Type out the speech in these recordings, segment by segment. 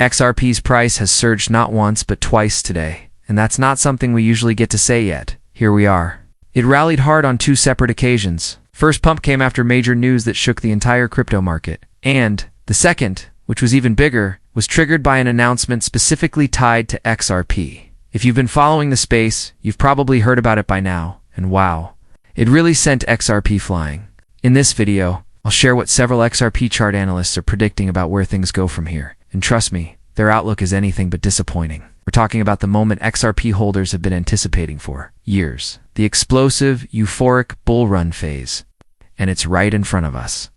XRP's price has surged not once but twice today, and that's not something we usually get to say yet. Here we are. It rallied hard on two separate occasions. First pump came after major news that shook the entire crypto market, and the second, which was even bigger, was triggered by an announcement specifically tied to XRP. If you've been following the space, you've probably heard about it by now, and wow, it really sent XRP flying. In this video, I'll share what several XRP chart analysts are predicting about where things go from here. And trust me, their outlook is anything but disappointing. We're talking about the moment XRP holders have been anticipating for years. The explosive, euphoric bull run phase. And it's right in front of us.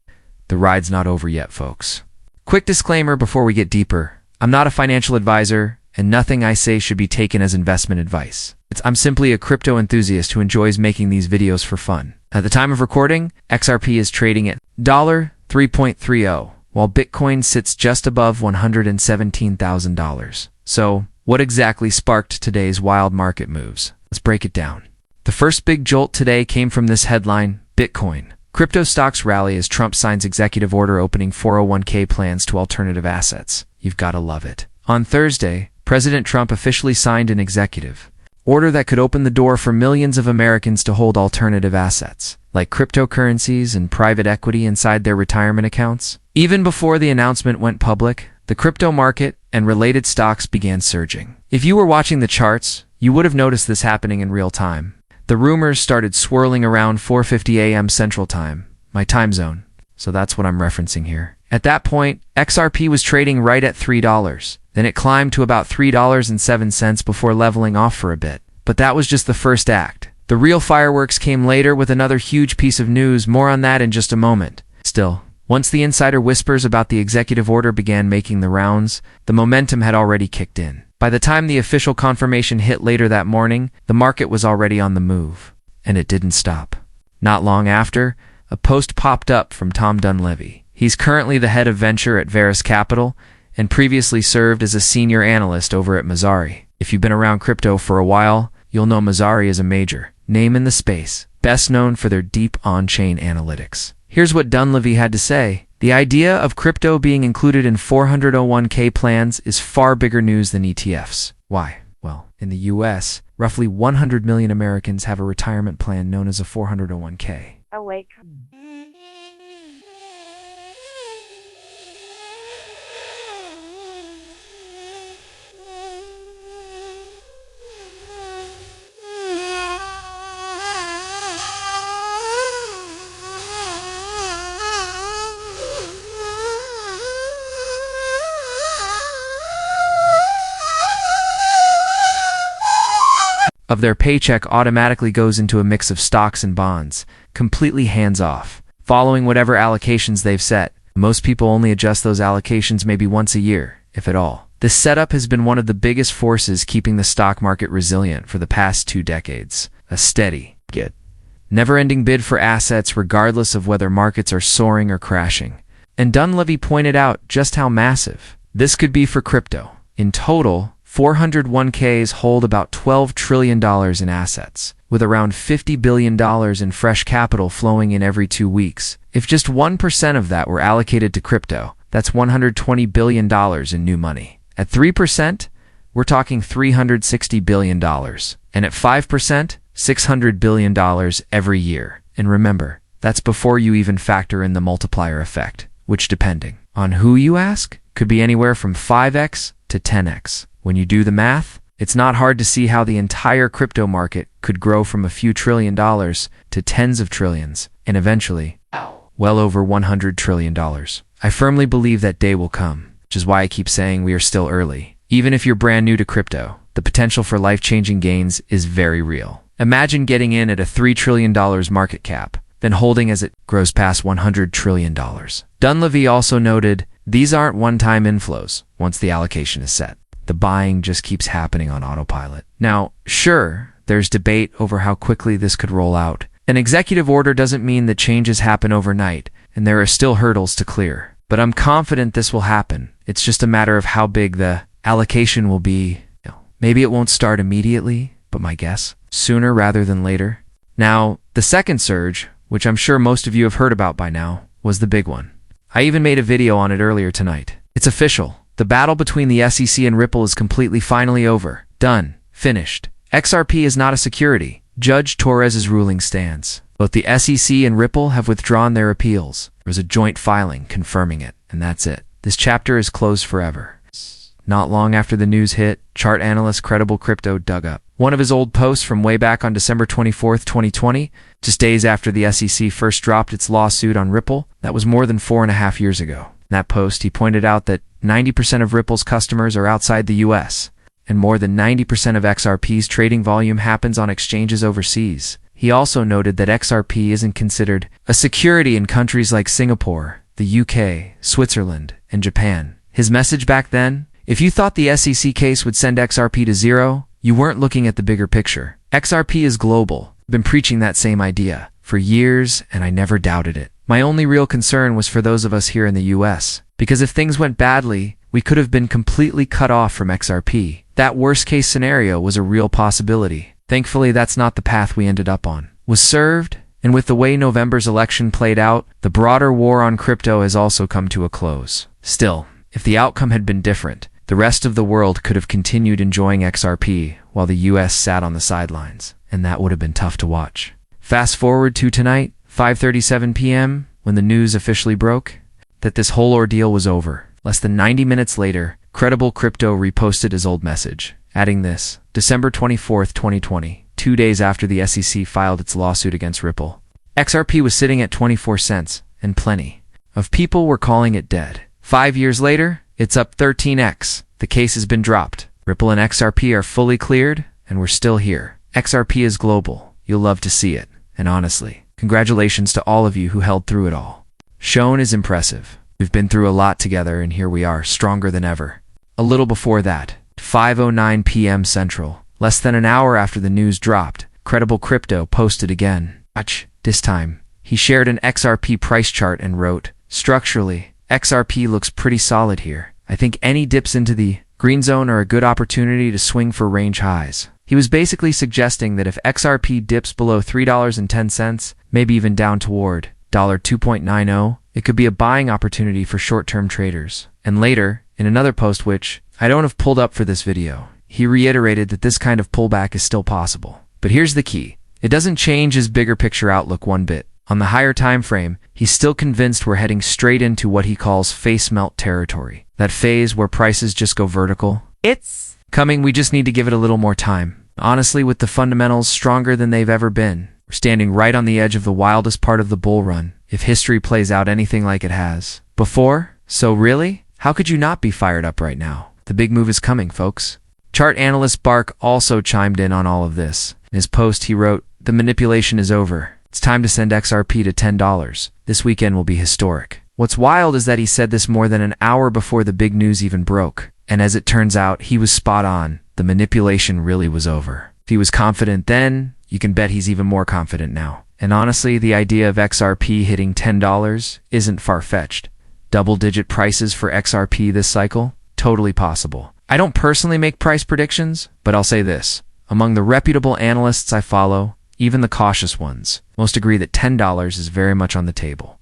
The ride's not over yet, folks. Quick disclaimer before we get deeper. I'm not a financial advisor, and nothing I say should be taken as investment advice. I'm simply a crypto enthusiast who enjoys making these videos for fun. At the time of recording, XRP is trading at $3.30, while Bitcoin sits just above $117,000. So, what exactly sparked today's wild market moves? Let's break it down. The first big jolt today came from this headline, Bitcoin. Crypto stocks rally as Trump signs executive order opening 401k plans to alternative assets. You've got to love it. On Thursday, President Trump officially signed an executive order that could open the door for millions of Americans to hold alternative assets, like cryptocurrencies and private equity inside their retirement accounts. Even before the announcement went public, the crypto market and related stocks began surging. If you were watching the charts, you would have noticed this happening in real time. The rumors started swirling around 4:50 a.m. Central Time, my time zone, so that's what I'm referencing here. At that point, XRP was trading right at $3. Then it climbed to about $3.07 before leveling off for a bit. But that was just the first act. The real fireworks came later with another huge piece of news, more on that in just a moment. Still, once the insider whispers about the executive order began making the rounds, the momentum had already kicked in. By the time the official confirmation hit later that morning, the market was already on the move. And it didn't stop. Not long after, a post popped up from Tom Dunleavy. He's currently the head of venture at Varus Capital, and previously served as a senior analyst over at Mazzari. If you've been around crypto for a while, you'll know Mazzari is a major name in the space, best known for their deep on-chain analytics. Here's what Dunleavy had to say. The idea of crypto being included in 401k plans is far bigger news than ETFs. Why? Well, in the US, roughly 100 million Americans have a retirement plan known as a 401k. Awake. Of their paycheck automatically goes into a mix of stocks and bonds, completely hands-off, following whatever allocations they've set. Most people only adjust those allocations maybe once a year, if at all. This setup has been one of the biggest forces keeping the stock market resilient for the past 2 decades. A steady, never-ending bid for assets regardless of whether markets are soaring or crashing. And Dunleavy pointed out just how massive this could be for crypto. In total, 401ks hold about $12 trillion in assets, with around $50 billion in fresh capital flowing in every 2 weeks. If just 1% of that were allocated to crypto, that's $120 billion in new money. At 3%, we're talking $360 billion. And at 5%, $600 billion every year. And remember, that's before you even factor in the multiplier effect, which, depending on who you ask, could be anywhere from 5x to 10x. When you do the math, it's not hard to see how the entire crypto market could grow from a few $1 trillion to tens of trillions, and eventually, well over $100 trillion. I firmly believe that day will come, which is why I keep saying we are still early. Even if you're brand new to crypto, the potential for life-changing gains is very real. Imagine getting in at a $3 trillion market cap, then holding as it grows past $100 trillion. Dunleavy also noted, these aren't one-time inflows once the allocation is set. The buying just keeps happening on autopilot. Now, sure, there's debate over how quickly this could roll out. An executive order doesn't mean that changes happen overnight, and there are still hurdles to clear. But I'm confident this will happen. It's just a matter of how big the allocation will be. Maybe it won't start immediately, but my guess, sooner rather than later. Now, the second surge, which I'm sure most of you have heard about by now, was the big one. I even made a video on it earlier tonight. It's official. The battle between the SEC and Ripple is completely finally over. Done. Finished. XRP is not a security. Judge Torres's ruling stands. Both the SEC and Ripple have withdrawn their appeals. There was a joint filing confirming it, and that's it. This chapter is closed forever. Not long after the news hit, chart analyst Credible Crypto dug up one of his old posts from way back on December 24th, 2020, just days after the SEC first dropped its lawsuit on Ripple. That was more than 4.5 years ago. In that post, he pointed out that 90% of Ripple's customers are outside the US, and more than 90% of XRP's trading volume happens on exchanges overseas. He also noted that XRP isn't considered a security in countries like Singapore, the UK, Switzerland, and Japan. His message back then: if you thought the SEC case would send XRP to zero, you weren't looking at the bigger picture. XRP is global. I've been preaching that same idea for years, and I never doubted it. My only real concern was for those of us here in the US, because if things went badly, we could have been completely cut off from XRP. That worst-case scenario was a real possibility. Thankfully, that's not the path we ended up on. Was served, and with the way November's election played out, the broader war on crypto has also come to a close. Still, if the outcome had been different, the rest of the world could have continued enjoying XRP while the US sat on the sidelines, and that would have been tough to watch. Fast forward to tonight, 5:37 p.m., when the news officially broke that this whole ordeal was over. Less than 90 minutes later, Credible Crypto reposted his old message, adding this: December 24th, 2020, 2 days after the SEC filed its lawsuit against Ripple. XRP was sitting at 24 cents, and plenty of people were calling it dead. 5 years later, it's up 13x. The case has been dropped. Ripple and XRP are fully cleared, and we're still here. XRP is global. You'll love to see it. And honestly, congratulations to all of you who held through it all. Shown is impressive. We've been through a lot together, and here we are, stronger than ever. A little before that, 5:09 p.m. Central, less than an hour after the news dropped, Credible Crypto posted again. This time, he shared an XRP price chart and wrote, structurally, XRP looks pretty solid here. I think any dips into the green zone are a good opportunity to swing for range highs. He was basically suggesting that if XRP dips below $3.10, maybe even down toward $2.90, it could be a buying opportunity for short-term traders. And later, in another post which I don't have pulled up for this video, he reiterated that this kind of pullback is still possible. But here's the key. It doesn't change his bigger picture outlook one bit. On the higher time frame, he's still convinced we're heading straight into what he calls face melt territory. That phase where prices just go vertical. It's coming, we just need to give it a little more time. Honestly, with the fundamentals stronger than they've ever been, we're standing right on the edge of the wildest part of the bull run, if history plays out anything like it has before. So really, how could you not be fired up right now? The big move is coming, folks. Chart analyst Bark also chimed in on all of this. In his post, he wrote, "The manipulation is over. It's time to send XRP to $10. This weekend will be historic." What's wild is that he said this more than an hour before the big news even broke. And as it turns out, he was spot on. The manipulation really was over. If he was confident then, you can bet he's even more confident now. And honestly, the idea of XRP hitting $10 isn't far-fetched. Double-digit prices for XRP this cycle? Totally possible. I don't personally make price predictions, but I'll say this. Among the reputable analysts I follow, even the cautious ones, most agree that $10 is very much on the table.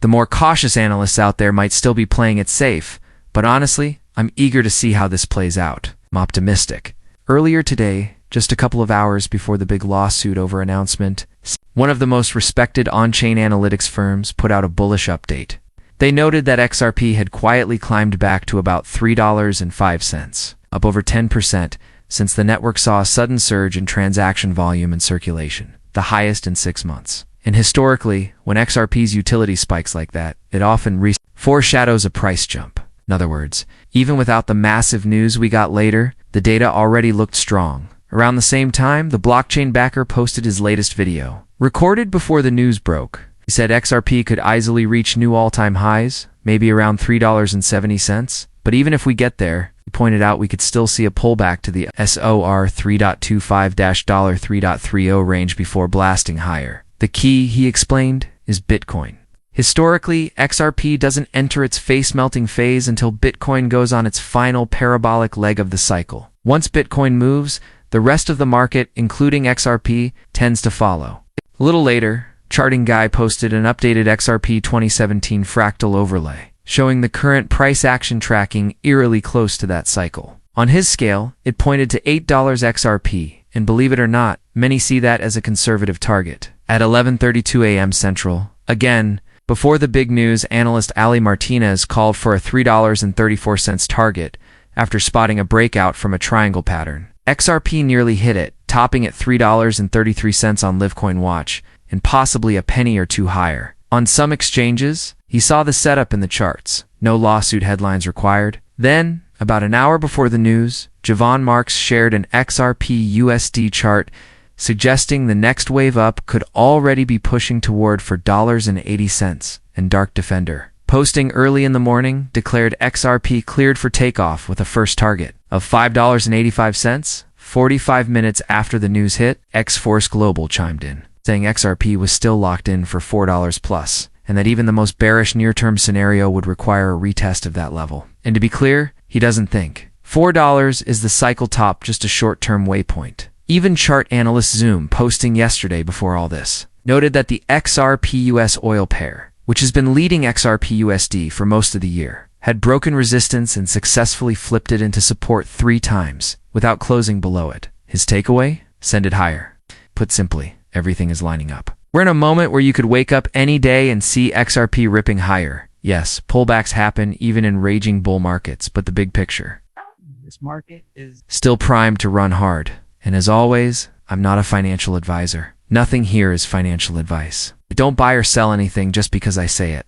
The more cautious analysts out there might still be playing it safe, but honestly, I'm eager to see how this plays out. I'm optimistic. Earlier today, just a couple of hours before the big lawsuit over announcement, one of the most respected on-chain analytics firms put out a bullish update. They noted that XRP had quietly climbed back to about $3.05, up over 10%, since the network saw a sudden surge in transaction volume and circulation, the highest in 6 months. And historically, when XRP's utility spikes like that, it often foreshadows a price jump. In other words, even without the massive news we got later, the data already looked strong. Around the same time, the blockchain backer posted his latest video. Recorded before the news broke, he said XRP could easily reach new all-time highs, maybe around $3.70. But even if we get there, he pointed out we could still see a pullback to the SOR 3.25-$3.30 range before blasting higher. The key, he explained, is Bitcoin. Historically, XRP doesn't enter its face-melting phase until Bitcoin goes on its final parabolic leg of the cycle. Once Bitcoin moves, the rest of the market, including XRP, tends to follow. A little later, Charting Guy posted an updated XRP 2017 fractal overlay. showing the current price action tracking eerily close to that cycle. On his scale, it pointed to $8 XRP, and believe it or not, many see that as a conservative target. At 11:32 a.m. Central, again, before the big news, analyst Ali Martinez called for a $3.34 target after spotting a breakout from a triangle pattern. XRP nearly hit it, topping at $3.33 on Livecoin Watch, and possibly a penny or two higher. On some exchanges, he saw the setup in the charts. No lawsuit headlines required. Then, about an hour before the news, Javon Marks shared an XRP USD chart suggesting the next wave up could already be pushing toward $4.80, and Dark Defender, posting early in the morning, declared XRP cleared for takeoff with a first target of $5.85. 45 minutes after the news hit, X-Force Global chimed in, saying XRP was still locked in for $4 plus, and that even the most bearish near-term scenario would require a retest of that level. And to be clear, he doesn't think $4 is the cycle top, just a short-term waypoint. Even chart analyst Zoom, posting yesterday before all this, noted that the XRP-US oil pair, which has been leading XRP-USD for most of the year, had broken resistance and successfully flipped it into support 3 times without closing below it. His takeaway? Send it higher. Put simply, everything is lining up. We're in a moment where you could wake up any day and see XRP ripping higher. Yes, pullbacks happen even in raging bull markets, but the big picture, this market is still primed to run hard. And as always, I'm not a financial advisor. Nothing here is financial advice. Don't buy or sell anything just because I say it.